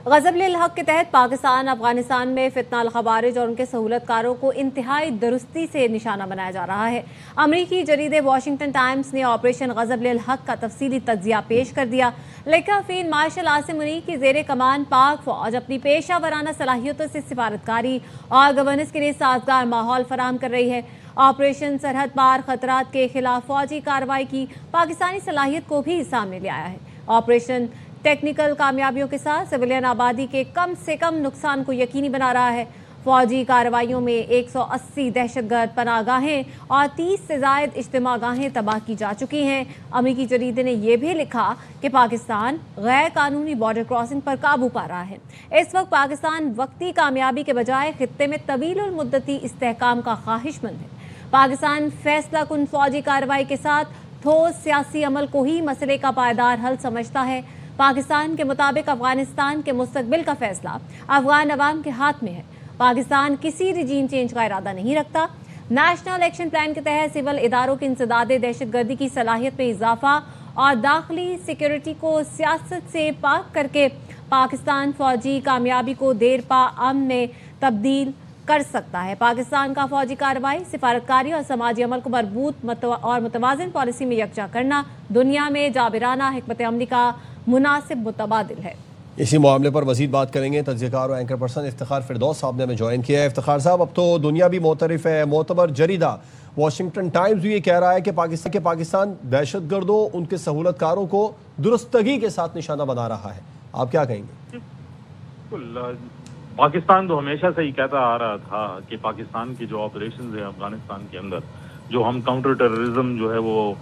ग़ज़ब-उल हक़ के तहत पाकिस्तान अफगानिस्तान में फितना अल ख़वारिज और उनके सहूलतकारों को इंतहाई दुरुस्ती से निशाना बनाया जा रहा है। अमरीकी जरीदे वाशिंगटन टाइम्स ने ऑपरेशन ग़ज़ब-उल हक़ का तफसीली तज्ज़िया पेश कर दिया। लिखा फील्ड मार्शल आसिम मुनीर की ज़ेरे कमान पाक फ़ौज अपनी पेशा वराना सलाहियतों से सिफारतकारी और गवर्नेंस के लिए साजगार माहौल फराहम कर रही है। ऑपरेशन सरहद पार खतरात के खिलाफ फौजी कार्रवाई की पाकिस्तानी सलाहियत को भी सामने ले आया है। ऑपरेशन टेक्निकल कामयाबियों के साथ सिविलियन आबादी के कम से कम नुकसान को यकीनी बना रहा है। फौजी कार्रवाइयों में 180 दहशतगर्द पनाहगाहें और 30 से ज़ायद इज्तिमागाहें तबाह की जा चुकी हैं। अमरीकी जरीदे ने यह भी लिखा कि पाकिस्तान गैर कानूनी बॉर्डर क्रॉसिंग पर काबू पा रहा है। इस वक्त पाकिस्तान वक्ती कामयाबी के बजाय खित्ते में तवील मुद्दती इस्तेहकाम का ख्वाहिशमंद है। पाकिस्तान फैसला कुन फौजी कार्रवाई के साथ ठोस सियासी अमल को ही मसले का पायदार हल समझता है। पाकिस्तान के मुताबिक अफगानिस्तान के मुस्तकबिल का फैसला अफगान अवाम के हाथ में है। पाकिस्तान किसी रिजीम चेंज का इरादा नहीं रखता। नेशनल एक्शन प्लान के तहत सिविल इदारों की इंसदादे दहशतगर्दी की सलाहियत में इजाफा और दाखिली सिक्योरिटी को सियासत से पाक करके पाकिस्तान फौजी कामयाबी को देर पा अमन में तब्दील कर सकता है। पाकिस्तान का फौजी कार्रवाई, सिफारतकारी और समाजी अमल को मजबूत और मुतवाज़िन पॉलिसी में यकजा करना दुनिया में जाबिराना हिकमत अमली का मुनासिब मुतबादिल है। इसी मामले पर मजीद बात करेंगे। तज्ज़ियेकार और एंकर पर्सन इफ्तिखार फिरदौस साहब ने हमें ज्वाइन किया है। इफ्तिखार साहब, अब तो दुनिया भी मोतरफ है। मोतबर जरीदा वाशिंगटन टाइम्स भी ये कह रहा है कि पाकिस्तान दहशतगर्दों उनके सहूलतकारों को दुरुस्तगी के साथ निशाना बना रहा है। आप क्या कहेंगे? पाकिस्तान तो हमेशा से ही कहता आ रहा था कि पाकिस्तान के जो ऑपरेशन है अफगानिस्तान के अंदर, जो हम काउंटर टेररिज्म जो है वो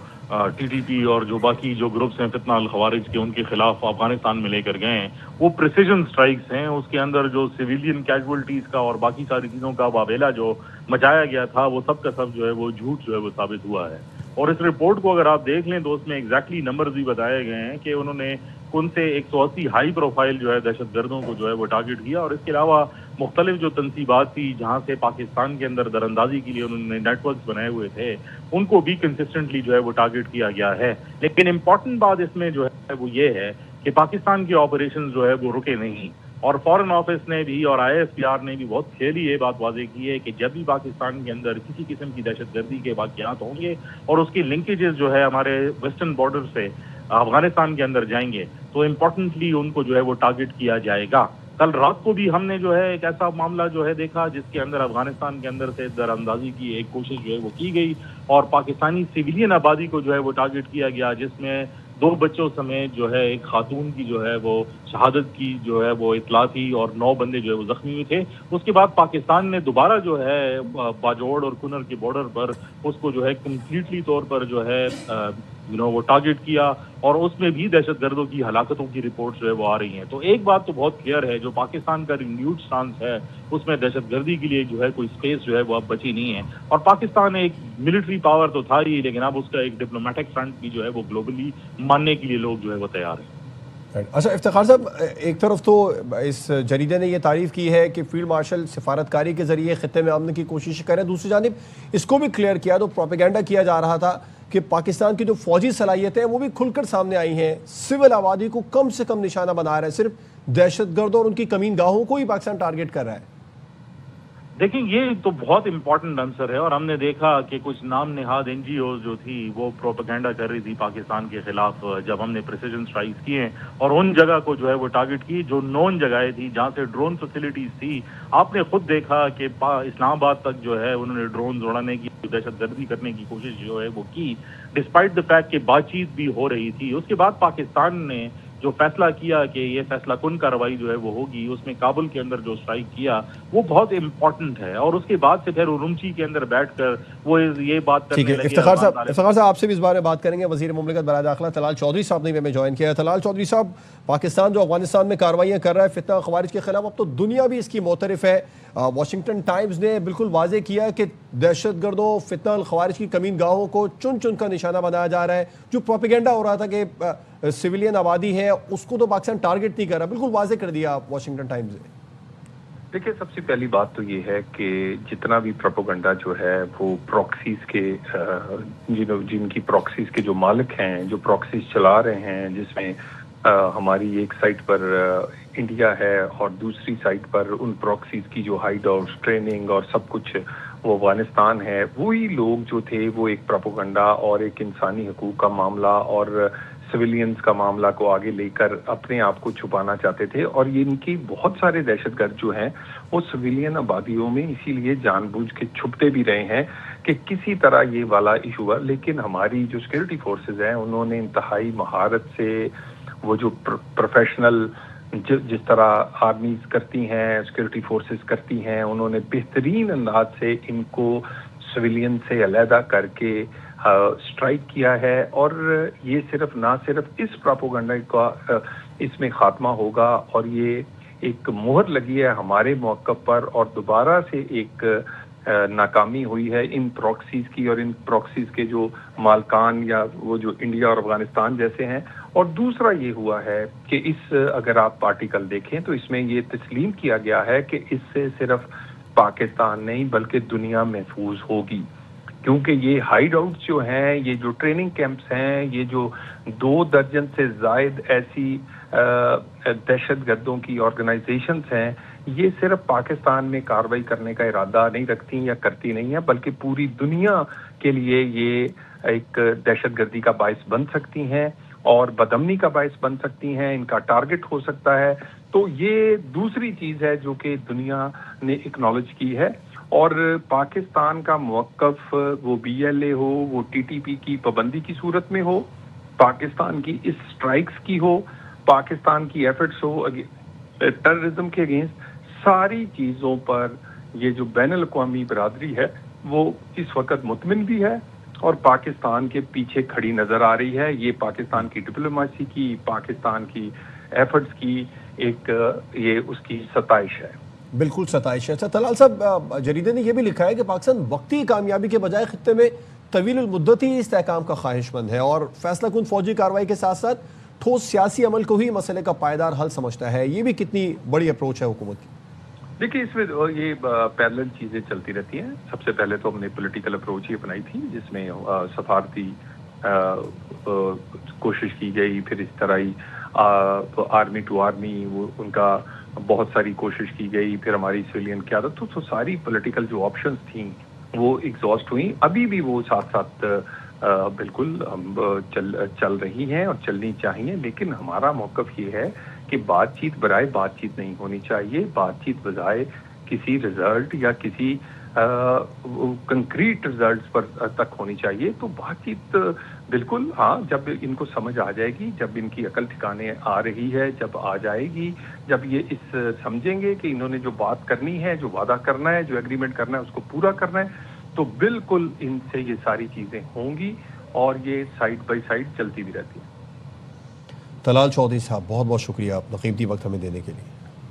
टीटीपी और जो बाकी जो ग्रुप्स हैं फितना अल ख़वारिज के, उनके खिलाफ अफगानिस्तान में लेकर गए हैं, वो प्रिसीजन स्ट्राइक्स हैं। उसके अंदर जो सिविलियन कैजुअलिटीज का और बाकी सारी चीज़ों का वावेला जो मचाया गया था, वो सब का सब जो है वो झूठ जो है वो साबित हुआ है। और इस रिपोर्ट को अगर आप देख लें तो उसमें एग्जैक्टली नंबर्स भी बताए गए हैं कि उन्होंने उन से 180 हाई प्रोफाइल जो है दहशतगर्दों को जो है वो टारगेट किया। और इसके अलावा मुख्तलिफ जो तनसीबात थी जहाँ से पाकिस्तान के अंदर दरअंदाजी के लिए उन्होंने नेटवर्क बनाए हुए थे, उनको भी कंसिस्टेंटली जो है वो टारगेट किया गया है। लेकिन इम्पॉर्टेंट बात इसमें जो है वो ये है कि पाकिस्तान के ऑपरेशन जो है वो रुके नहीं। और फॉरेन ऑफिस ने भी और ISPR ने भी बहुत क्लियरली ये बात वाज़ेह की है कि जब भी पाकिस्तान के अंदर किसी किस्म की दहशतगर्दी के वाक़यात होंगे और उसकी लिंकेजेस जो है हमारे वेस्टर्न बॉर्डर से अफगानिस्तान के अंदर जाएंगे, तो इम्पोर्टेंटली उनको जो है वो टारगेट किया जाएगा। कल रात को भी हमने जो है एक ऐसा मामला जो है देखा जिसके अंदर अफगानिस्तान के अंदर से दरअंदाजी की एक कोशिश जो है वो की गई और पाकिस्तानी सिविलियन आबादी को जो है वो टारगेट किया गया, जिसमें 2 बच्चों समेत जो है एक खातून की जो है वो शहादत की जो है वो इतला थी और 9 बंदे जो है वो जख्मी हुए थे। उसके बाद पाकिस्तान ने दोबारा जो है बाजोड़ और कुनर के बॉर्डर पर उसको जो है कम्प्लीटली तौर पर जो है वो टारगेट किया और उसमें भी दहशतगर्दों की हलाकतों की रिपोर्ट जो है वो आ रही हैं। तो एक बात तो बहुत क्लियर है, जो पाकिस्तान का रिन्यूड स्टांस है उसमें दहशतगर्दी के लिए जो है कोई स्पेस जो है वो अब बची नहीं है। और पाकिस्तान एक मिलिट्री पावर तो था ही, लेकिन अब उसका एक डिप्लोमेटिक फ्रंट भी जो है वो ग्लोबली मानने के लिए लोग जो है वो तैयार हैं। अच्छा इफ्तिखार साहब, एक तरफ तो इस जरीदे ने यह तारीफ़ की है कि फील्ड मार्शल सिफारतकारी के ज़रिए ख़ित्ते में अमन की कोशिश करें, दूसरी जानिब इसको भी क्लियर किया तो प्रोपेगेंडा किया जा रहा था कि पाकिस्तान की जो फौजी सलाहियतें हैं वो भी खुलकर सामने आई हैं। सिविल आबादी को कम से कम निशाना बना रहा है, सिर्फ दहशतगर्दों और उनकी कमीन गाहों को ही पाकिस्तान टारगेट कर रहा है। देखिए, ये तो बहुत इंपॉर्टेंट आंसर है और हमने देखा कि कुछ नाम निहाद NGO जो थी वो प्रोपेगेंडा कर रही थी पाकिस्तान के खिलाफ जब हमने प्रिसीजन स्ट्राइक्स किए और उन जगह को जो है वो टारगेट की जो नॉन जगहें थी जहां से ड्रोन फैसिलिटीज थी। आपने खुद देखा कि इस्लामाबाद तक जो है उन्होंने ड्रोन उड़ाने की, दहशतगर्दी करने की कोशिश जो है वो की, डिस्पाइट द फैक्ट कि बातचीत भी हो रही थी। उसके बाद पाकिस्तान ने जो फैसला किया कि ये फैसला कुन कार्रवाई जो है वो होगी, उसमें काबुल के अंदर जो स्ट्राइक किया वो बहुत इंपॉर्टेंट है। और उसके बाद से फिर उरुमची के अंदर बैठकर वो ये बात करने लगे। इफ्तिखार साहब आपसे भी इस बारे में बात करेंगे। वज़ीर मुमलिकत बराए दाखिला तलाल चौधरी साहब ने भी हमें ज्वाइन किया है। तलाल चौधरी साहब, पाकिस्तान जो अफगानिस्तान में कार्रवाइयाँ कर रहा है फितना ख़वारिज के खिलाफ, अब तो दुनिया भी इसकी मोतरफ है। वाशिंगटन टाइम्स ने बिल्कुल वाज़ेह किया कि दहशतगर्दों फितना अल ख़वारिज की कमीन गाहों को चुन चुन कर निशाना बनाया जा रहा है। जो प्रोपेगेंडा हो रहा था कि सिविलियन आबादी है उसको तो पाकिस्तान टारगेट नहीं कर रहा, बिल्कुल वाज़ेह कर दिया वाशिंगटन टाइम्स ने। देखिए, सबसे पहली बात तो ये है कि जितना भी प्रोपेगेंडा जो है वो प्रॉक्सीज के जिनकी प्रॉक्सीज के जो मालिक हैं, जो प्रॉक्सीज चला रहे हैं, जिसमें हमारी एक साइड पर इंडिया है और दूसरी साइड पर उन प्रॉक्सीज की जो हाइड आउट ट्रेनिंग और सब कुछ वो अफगानिस्तान है। वही लोग जो थे वो एक प्रोपेगेंडा और एक इंसानी हकूक का मामला और सिविलियंस का मामला को आगे लेकर अपने आप को छुपाना चाहते थे। और ये इनकी बहुत सारे दहशतगर्द जो हैं वो सिविलियन आबादियों में इसीलिए जानबूझ के छुपते भी रहे हैं कि किसी तरह ये वाला इशू है। लेकिन हमारी जो सिक्योरिटी फोर्सेस हैं उन्होंने इंतहाई महारत से वो जो प्रोफेशनल जिस तरह आर्मीज करती हैं, सिक्योरिटी फोर्सेस करती हैं, उन्होंने बेहतरीन अंदाज से इनको सिविलियन से अलहदा करके स्ट्राइक किया है। और ये ना सिर्फ इस प्रोपेगेंडा का इसमें खात्मा होगा और ये एक मोहर लगी है हमारे मौक़िफ़ पर और दोबारा से एक नाकामी हुई है इन प्रॉक्सीज की और इन प्रॉक्सीज के जो मालकान या वो जो इंडिया और अफगानिस्तान जैसे हैं। और दूसरा ये हुआ है कि अगर आप आर्टिकल देखें तो इसमें ये तस्लीम किया गया है कि इससे सिर्फ पाकिस्तान नहीं बल्कि दुनिया महफूज होगी, क्योंकि ये हाइड आउट जो हैं, ये जो ट्रेनिंग कैंप्स हैं, ये जो 2 दर्जन से ज़ायद ऐसी दहशतगर्दों की ऑर्गेनाइजेशंस हैं, ये सिर्फ पाकिस्तान में कार्रवाई करने का इरादा नहीं रखती या करती नहीं है, बल्कि पूरी दुनिया के लिए ये एक दहशतगर्दी का बायस बन सकती हैं और बदअमनी का बायस बन सकती हैं, इनका टारगेट हो सकता है। तो ये दूसरी चीज़ है जो कि दुनिया ने एक्नॉलेज की है। और पाकिस्तान का मौक़िफ़ वो BLA हो, वो TTP की पाबंदी की सूरत में हो, पाकिस्तान की इस स्ट्राइक्स की हो, पाकिस्तान की एफर्ट्स हो टेररिज्म के अगेंस्ट, सारी चीज़ों पर ये जो बैनुल-अक़वामी बरादरी है वो इस वक्त मुतमिन भी है और पाकिस्तान के पीछे खड़ी नज़र आ रही है। ये पाकिस्तान की डिप्लोमेसी की, पाकिस्तान की एफर्ट्स की ये उसकी सताइश है। बिल्कुल सताइश है। अच्छा तलाल साहब, जरीदे ने यह भी लिखा है कि पाकिस्तान वक्ती कामयाबी के बजाय खित्ते में तवील मुद्दती इस्तेहकाम का ख्वाहिशमंद है और फैसला कुन फौजी कार्रवाई के साथ साथ ठोस सियासी अमल को ही मसले का पायदार हल समझता है। ये भी कितनी बड़ी अप्रोच है हुकूमत की? देखिए, इसमें ये पैरेलल चीज़ें चलती रहती हैं। सबसे पहले तो हमने पॉलिटिकल अप्रोच ही अपनाई थी जिसमें सफारती कोशिश की गई, फिर इस तरह ही आर्मी टू आर्मी वो उनका बहुत सारी कोशिश की गई, फिर हमारी सिविलियन क़यादत तो सारी पॉलिटिकल जो ऑप्शंस थी वो एग्जॉस्ट हुई। अभी भी वो साथ साथ बिल्कुल चल रही हैं और चलनी चाहिए। लेकिन हमारा मौक़िफ़ ये है कि बातचीत बराए बातचीत नहीं होनी चाहिए, बातचीत बजाय किसी रिजल्ट या किसी कंक्रीट रिजल्ट्स पर तक होनी चाहिए। तो बातचीत बिल्कुल हाँ, जब इनको समझ आ जाएगी, जब इनकी अकल ठिकाने आ रही है, जब आ जाएगी, जब ये समझेंगे कि इन्होंने जो बात करनी है, जो वादा करना है, जो एग्रीमेंट करना है उसको पूरा करना है, तो बिल्कुल इनसे ये सारी चीज़ें होंगी और ये साइड बाय साइड चलती भी रहती है। तलाल चौधरी साहब, बहुत बहुत शुक्रिया अपना कीमती वक्त हमें देने के लिए।